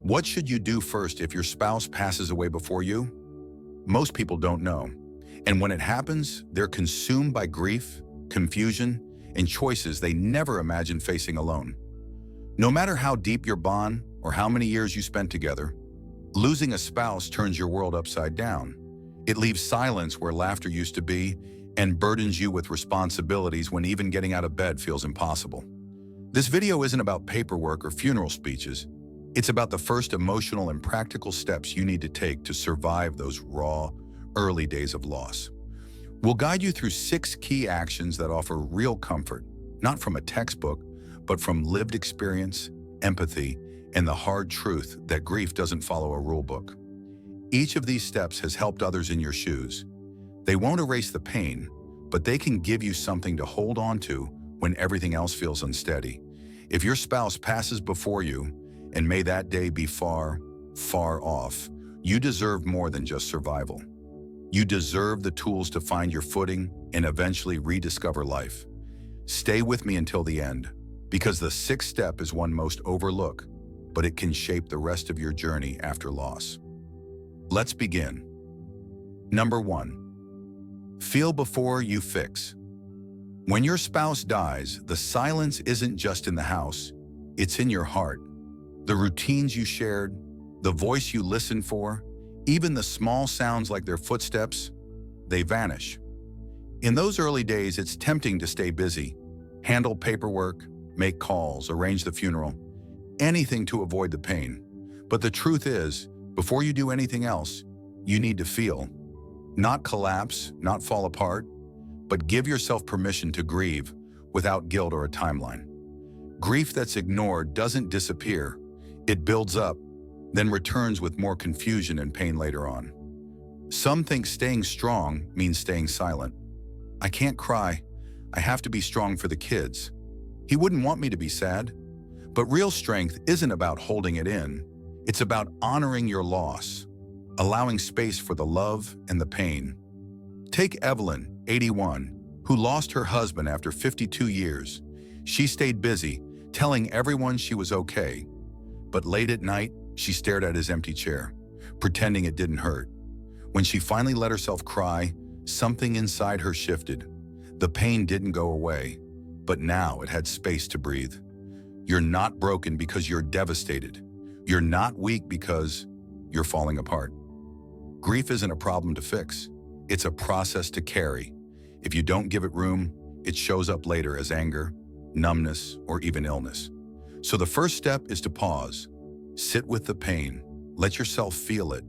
What should you do first if your spouse passes away before you? Most people don't know. And when it happens, they're consumed by grief, confusion, and choices they never imagined facing alone. No matter how deep your bond or how many years you spent together, losing a spouse turns your world upside down. It leaves silence where laughter used to be and burdens you with responsibilities when even getting out of bed feels impossible. This video isn't about paperwork or funeral speeches. It's about the first emotional and practical steps you need to take to survive those raw, early days of loss. We'll guide you through 6 key actions that offer real comfort, not from a textbook, but from lived experience, empathy, and the hard truth that grief doesn't follow a rule book. Each of these steps has helped others in your shoes. They won't erase the pain, but they can give you something to hold on to when everything else feels unsteady. If your spouse passes before you, and may that day be far, far off, you deserve more than just survival. You deserve the tools to find your footing and eventually rediscover life. Stay with me until the end, because the 6th step is one most overlooked, but it can shape the rest of your journey after loss. Let's begin. Number 1. Feel before you fix. When your spouse dies, the silence isn't just in the house, it's in your heart. The routines you shared, the voice you listened for, even the small sounds like their footsteps, they vanish. In those early days, it's tempting to stay busy, handle paperwork, make calls, arrange the funeral, anything to avoid the pain. But the truth is, before you do anything else, you need to feel. Not collapse, not fall apart, but give yourself permission to grieve without guilt or a timeline. Grief that's ignored doesn't disappear. It builds up, then returns with more confusion and pain later on. Some think staying strong means staying silent. I can't cry. I have to be strong for the kids. He wouldn't want me to be sad. But real strength isn't about holding it in. It's about honoring your loss, allowing space for the love and the pain. Take Evelyn, 81, who lost her husband after 52 years. She stayed busy, telling everyone she was okay. But late at night, she stared at his empty chair, pretending it didn't hurt. When she finally let herself cry, something inside her shifted. The pain didn't go away, but now it had space to breathe. You're not broken because you're devastated. You're not weak because you're falling apart. Grief isn't a problem to fix. It's a process to carry. If you don't give it room, it shows up later as anger, numbness, or even illness. So the first step is to pause. Sit with the pain. Let yourself feel it.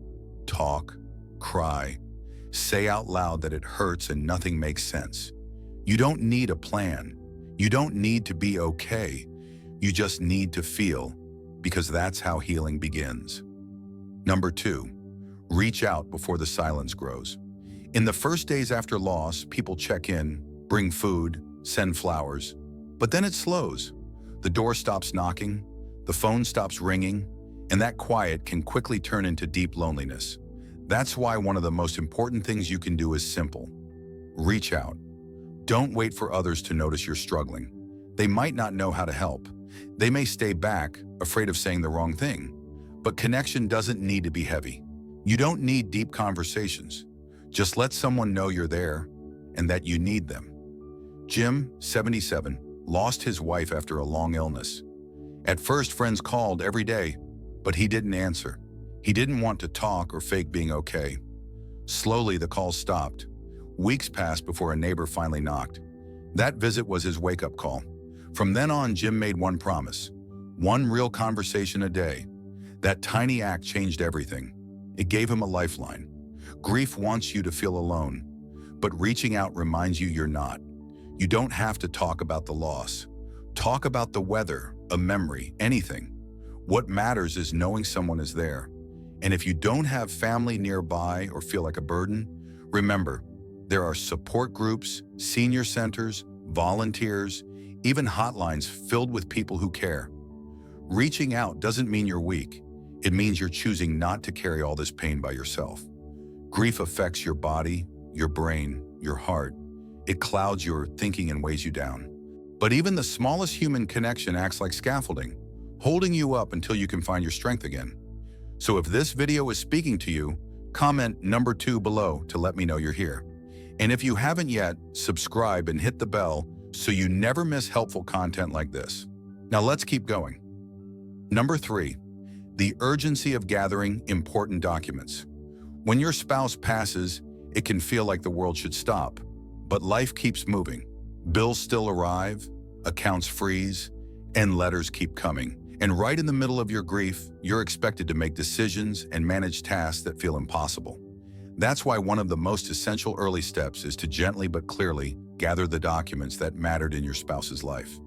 Talk, cry. Say out loud that it hurts and nothing makes sense. You don't need a plan. You don't need to be okay. You just need to feel, because that's how healing begins. Number 2, reach out before the silence grows. In the first days after loss, people check in, bring food, send flowers, but then it slows. The door stops knocking, the phone stops ringing, and that quiet can quickly turn into deep loneliness. That's why one of the most important things you can do is simple. Reach out. Don't wait for others to notice you're struggling. They might not know how to help. They may stay back, afraid of saying the wrong thing. But connection doesn't need to be heavy. You don't need deep conversations. Just let someone know you're there and that you need them. Jim, 77, lost his wife after a long illness. At first, friends called every day, but he didn't answer. He didn't want to talk or fake being okay. Slowly, the calls stopped. Weeks passed before a neighbor finally knocked. That visit was his wake-up call. From then on, Jim made one promise: one real conversation a day. That tiny act changed everything. It gave him a lifeline. Grief wants you to feel alone, but reaching out reminds you you're not. You don't have to talk about the loss. Talk about the weather, a memory, anything. What matters is knowing someone is there. And if you don't have family nearby or feel like a burden, remember, there are support groups, senior centers, volunteers, even hotlines filled with people who care. Reaching out doesn't mean you're weak. It means you're choosing not to carry all this pain by yourself. Grief affects your body, your brain, your heart. It clouds your thinking and weighs you down. But even the smallest human connection acts like scaffolding, holding you up until you can find your strength again. So if this video is speaking to you, comment number 2 below to let me know you're here. And if you haven't yet, subscribe and hit the bell so you never miss helpful content like this. Now let's keep going. Number 3, the urgency of gathering important documents. When your spouse passes, it can feel like the world should stop, but life keeps moving. Bills still arrive, accounts freeze, and letters keep coming. And right in the middle of your grief, you're expected to make decisions and manage tasks that feel impossible. That's why one of the most essential early steps is to gently but clearly gather the documents that mattered in your spouse's life.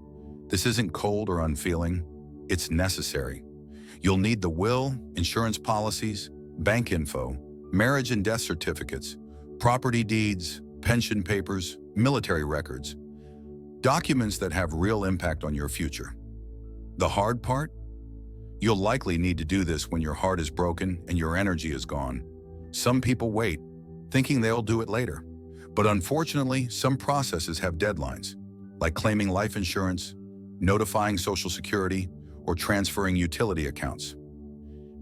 This isn't cold or unfeeling, it's necessary. You'll need the will, insurance policies, bank info, marriage and death certificates, property deeds, pension papers, military records, documents that have real impact on your future. The hard part? You'll likely need to do this when your heart is broken and your energy is gone. Some people wait, thinking they'll do it later. But unfortunately, some processes have deadlines, like claiming life insurance, notifying Social Security, or transferring utility accounts.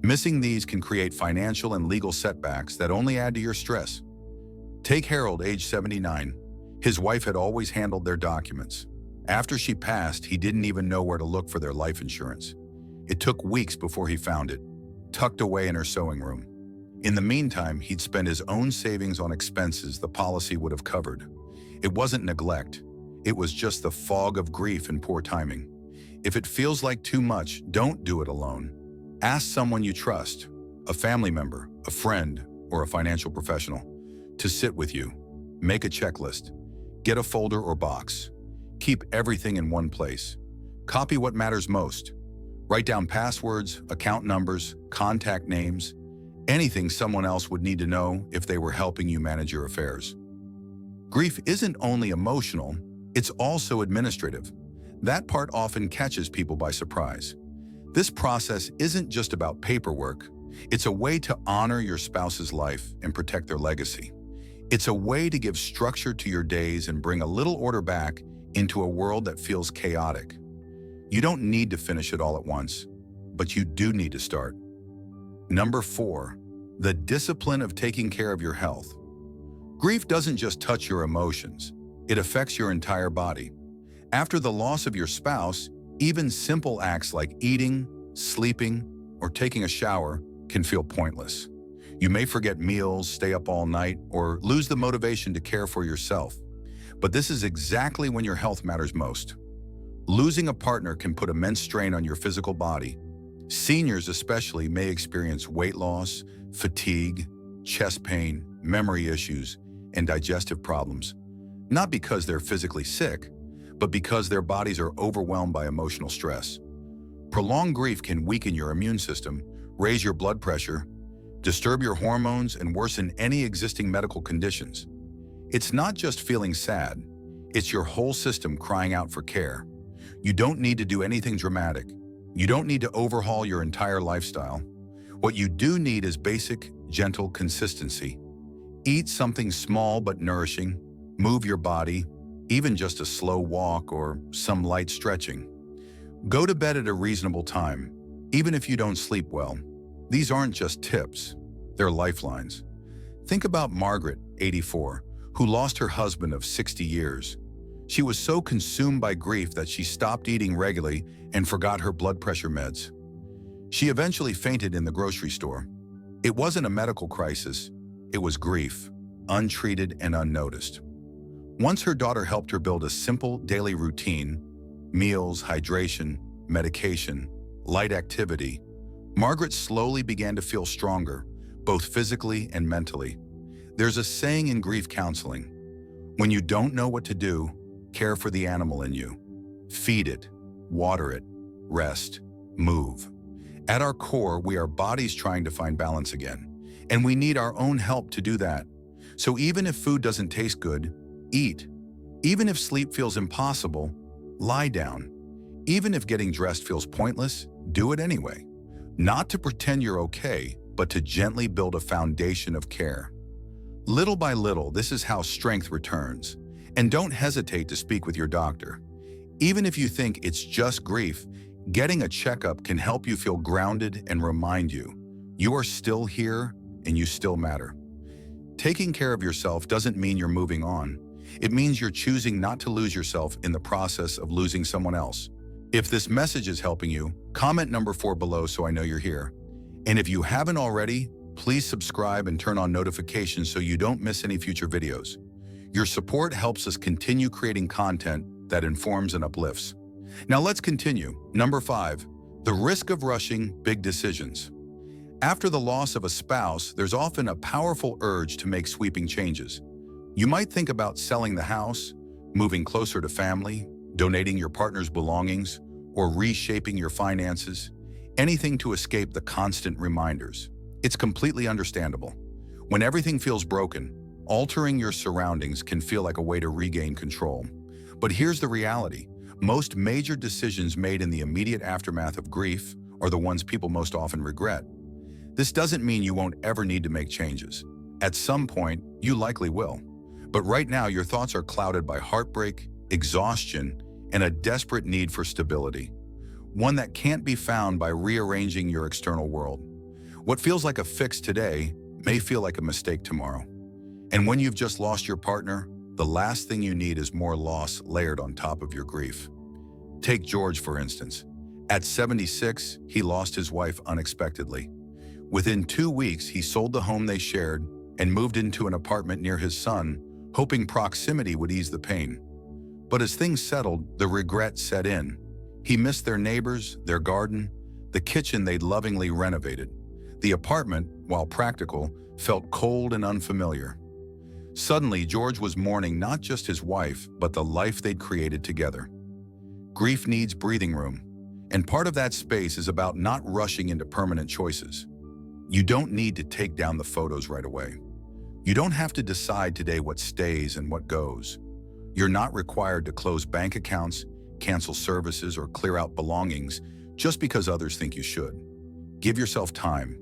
Missing these can create financial and legal setbacks that only add to your stress. Take Harold, age 79. His wife had always handled their documents. After she passed, he didn't even know where to look for their life insurance. It took weeks before he found it, tucked away in her sewing room. In the meantime, he'd spent his own savings on expenses the policy would have covered. It wasn't neglect. It was just the fog of grief and poor timing. If it feels like too much, don't do it alone. Ask someone you trust, a family member, a friend, or a financial professional, to sit with you. Make a checklist. Get a folder or box. Keep everything in one place. Copy what matters most. Write down passwords, account numbers, contact names, anything someone else would need to know if they were helping you manage your affairs. Grief isn't only emotional, it's also administrative. That part often catches people by surprise. This process isn't just about paperwork. It's a way to honor your spouse's life and protect their legacy. It's a way to give structure to your days and bring a little order back into a world that feels chaotic. You don't need to finish it all at once, but you do need to start. Number 4, the discipline of taking care of your health. Grief doesn't just touch your emotions, it affects your entire body. After the loss of your spouse, even simple acts like eating, sleeping, or taking a shower can feel pointless. You may forget meals, stay up all night, or lose the motivation to care for yourself. But this is exactly when your health matters most. Losing a partner can put immense strain on your physical body. Seniors especially may experience weight loss, fatigue, chest pain, memory issues, and digestive problems. Not because they're physically sick, but because their bodies are overwhelmed by emotional stress. Prolonged grief can weaken your immune system, raise your blood pressure, disturb your hormones, and worsen any existing medical conditions. It's not just feeling sad, it's your whole system crying out for care. You don't need to do anything dramatic. You don't need to overhaul your entire lifestyle. What you do need is basic, gentle consistency. Eat something small but nourishing, move your body, even just a slow walk or some light stretching. Go to bed at a reasonable time, even if you don't sleep well. These aren't just tips, they're lifelines. Think about Margaret, 84, who lost her husband of 60 years. She was so consumed by grief that she stopped eating regularly and forgot her blood pressure meds. She eventually fainted in the grocery store. It wasn't a medical crisis, it was grief, untreated and unnoticed. Once her daughter helped her build a simple daily routine, meals, hydration, medication, light activity, Margaret slowly began to feel stronger, both physically and mentally. There's a saying in grief counseling: when you don't know what to do, care for the animal in you. Feed it, water it, rest, move. At our core, we are bodies trying to find balance again, and we need our own help to do that. So even if food doesn't taste good, eat. Even if sleep feels impossible, lie down. Even if getting dressed feels pointless, do it anyway. Not to pretend you're okay, but to gently build a foundation of care. Little by little, this is how strength returns. And don't hesitate to speak with your doctor. Even if you think it's just grief, getting a checkup can help you feel grounded and remind you You are still here and you still matter. Taking care of yourself doesn't mean you're moving on. It means you're choosing not to lose yourself in the process of losing someone else. If this message is helping you, comment number 4 below so I know you're here. And if you haven't already, please subscribe and turn on notifications so you don't miss any future videos. Your support helps us continue creating content that informs and uplifts. Now let's continue. Number 5, the risk of rushing big decisions. After the loss of a spouse, there's often a powerful urge to make sweeping changes. You might think about selling the house, moving closer to family, donating your partner's belongings, or reshaping your finances, anything to escape the constant reminders. It's completely understandable. When everything feels broken, altering your surroundings can feel like a way to regain control. But here's the reality. Most major decisions made in the immediate aftermath of grief are the ones people most often regret. This doesn't mean you won't ever need to make changes. At some point, you likely will. But right now, your thoughts are clouded by heartbreak, exhaustion, and a desperate need for stability. One that can't be found by rearranging your external world. What feels like a fix today may feel like a mistake tomorrow. And when you've just lost your partner, the last thing you need is more loss layered on top of your grief. Take George, for instance. At 76, he lost his wife unexpectedly. Within 2 weeks, he sold the home they shared and moved into an apartment near his son, hoping proximity would ease the pain. But as things settled, the regret set in. He missed their neighbors, their garden, the kitchen they'd lovingly renovated. The apartment, while practical, felt cold and unfamiliar. Suddenly, George was mourning not just his wife, but the life they'd created together. Grief needs breathing room, and part of that space is about not rushing into permanent choices. You don't need to take down the photos right away. You don't have to decide today what stays and what goes. You're not required to close bank accounts, cancel services, or clear out belongings just because others think you should. Give yourself time.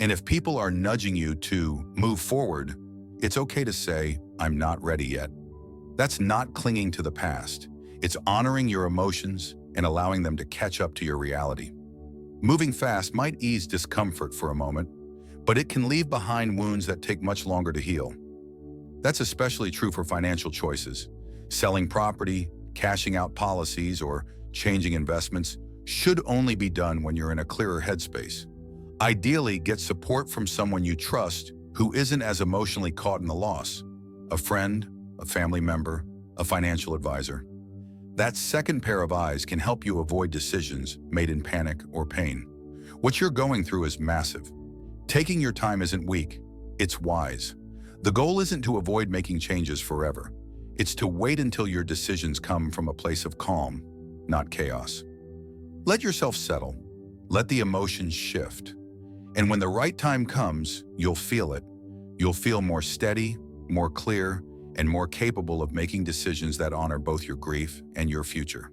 And if people are nudging you to move forward, it's okay to say, "I'm not ready yet." That's not clinging to the past. It's honoring your emotions and allowing them to catch up to your reality. Moving fast might ease discomfort for a moment, but it can leave behind wounds that take much longer to heal. That's especially true for financial choices. Selling property, cashing out policies, or changing investments should only be done when you're in a clearer headspace. Ideally, get support from someone you trust who isn't as emotionally caught in the loss. A friend, a family member, a financial advisor. That second pair of eyes can help you avoid decisions made in panic or pain. What you're going through is massive. Taking your time isn't weak, it's wise. The goal isn't to avoid making changes forever. It's to wait until your decisions come from a place of calm, not chaos. Let yourself settle. Let the emotions shift. And when the right time comes, you'll feel it. You'll feel more steady, more clear, and more capable of making decisions that honor both your grief and your future.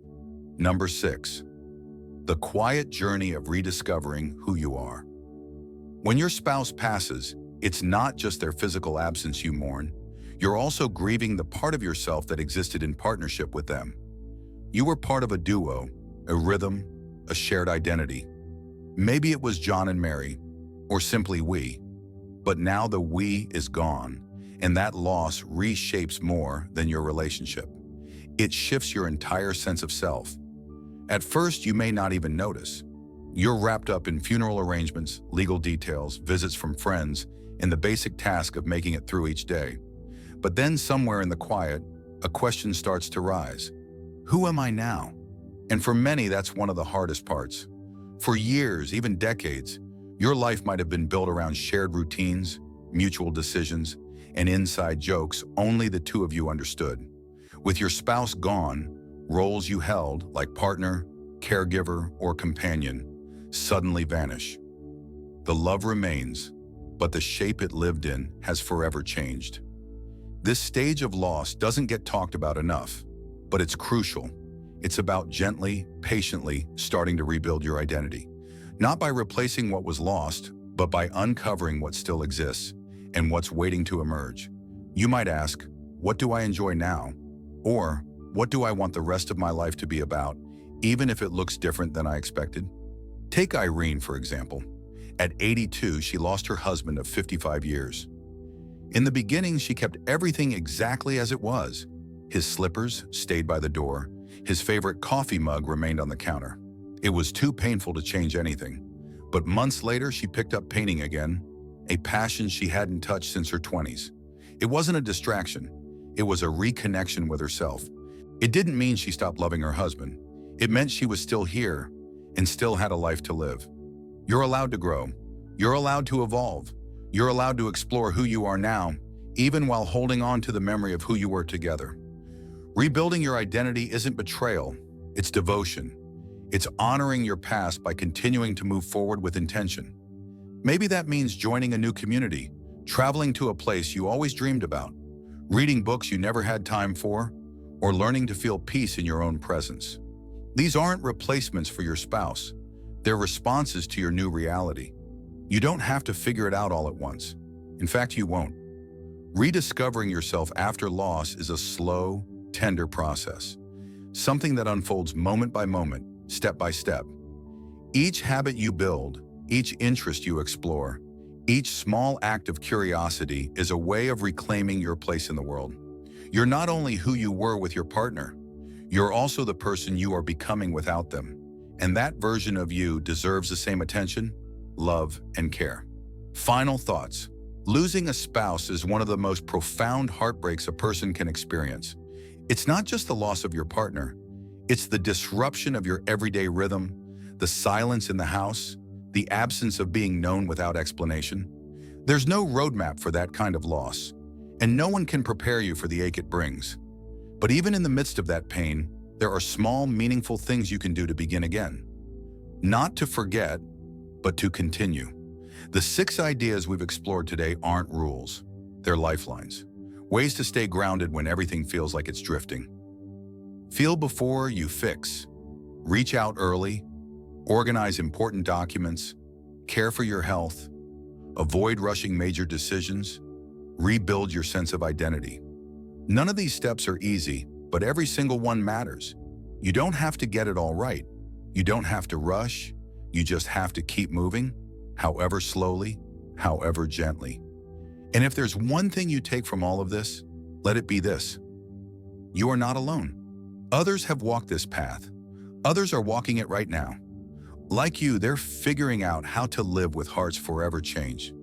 Number 6, the quiet journey of rediscovering who you are. When your spouse passes, it's not just their physical absence you mourn. You're also grieving the part of yourself that existed in partnership with them. You were part of a duo, a rhythm, a shared identity. Maybe it was John and Mary, or simply we. But now the we is gone, and that loss reshapes more than your relationship. It shifts your entire sense of self. At first, you may not even notice. You're wrapped up in funeral arrangements, legal details, visits from friends, and the basic task of making it through each day. But then somewhere in the quiet, a question starts to rise. Who am I now? And for many, that's one of the hardest parts. For years, even decades, your life might have been built around shared routines, mutual decisions, and inside jokes only the two of you understood. With your spouse gone, roles you held, like partner, caregiver, or companion, suddenly vanish. The love remains, but the shape it lived in has forever changed. This stage of loss doesn't get talked about enough, but it's crucial. It's about gently, patiently starting to rebuild your identity. Not by replacing what was lost, but by uncovering what still exists and what's waiting to emerge. You might ask, what do I enjoy now? Or, what do I want the rest of my life to be about, even if it looks different than I expected? Take Irene, for example. At 82, she lost her husband of 55 years. In the beginning, she kept everything exactly as it was. His slippers stayed by the door. His favorite coffee mug remained on the counter. It was too painful to change anything. But months later, she picked up painting again, a passion she hadn't touched since her 20s. It wasn't a distraction. It was a reconnection with herself. It didn't mean she stopped loving her husband. It meant she was still here and still had a life to live. You're allowed to grow. You're allowed to evolve. You're allowed to explore who you are now, even while holding on to the memory of who you were together. Rebuilding your identity isn't betrayal, it's devotion. It's honoring your past by continuing to move forward with intention. Maybe that means joining a new community, traveling to a place you always dreamed about, reading books you never had time for, or learning to feel peace in your own presence. These aren't replacements for your spouse. They're responses to your new reality. You don't have to figure it out all at once. In fact, you won't. Rediscovering yourself after loss is a slow, tender process, something that unfolds moment by moment, step by step. Each habit you build, each interest you explore, each small act of curiosity is a way of reclaiming your place in the world. You're not only who you were with your partner, you're also the person you are becoming without them. And that version of you deserves the same attention, love, and care. Final thoughts. Losing a spouse is one of the most profound heartbreaks a person can experience. It's not just the loss of your partner. It's the disruption of your everyday rhythm, the silence in the house, the absence of being known without explanation. There's no roadmap for that kind of loss, and no one can prepare you for the ache it brings. But even in the midst of that pain, there are small, meaningful things you can do to begin again. Not to forget, but to continue. The 6 ideas we've explored today aren't rules. They're lifelines. Ways to stay grounded when everything feels like it's drifting. Feel before you fix. Reach out early. Organize important documents. Care for your health. Avoid rushing major decisions. Rebuild your sense of identity. None of these steps are easy, but every single one matters. You don't have to get it all right. You don't have to rush. You just have to keep moving, however slowly, however gently. And if there's one thing you take from all of this, let it be this: you are not alone. Others have walked this path. Others are walking it right now. Like you, they're figuring out how to live with hearts forever changed.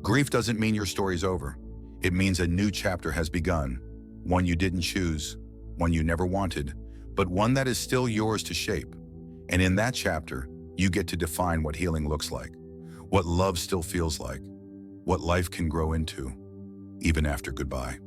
Grief doesn't mean your story's over. It means a new chapter has begun, one you didn't choose, one you never wanted, but one that is still yours to shape. And in that chapter, you get to define what healing looks like, what love still feels like, what life can grow into, even after goodbye.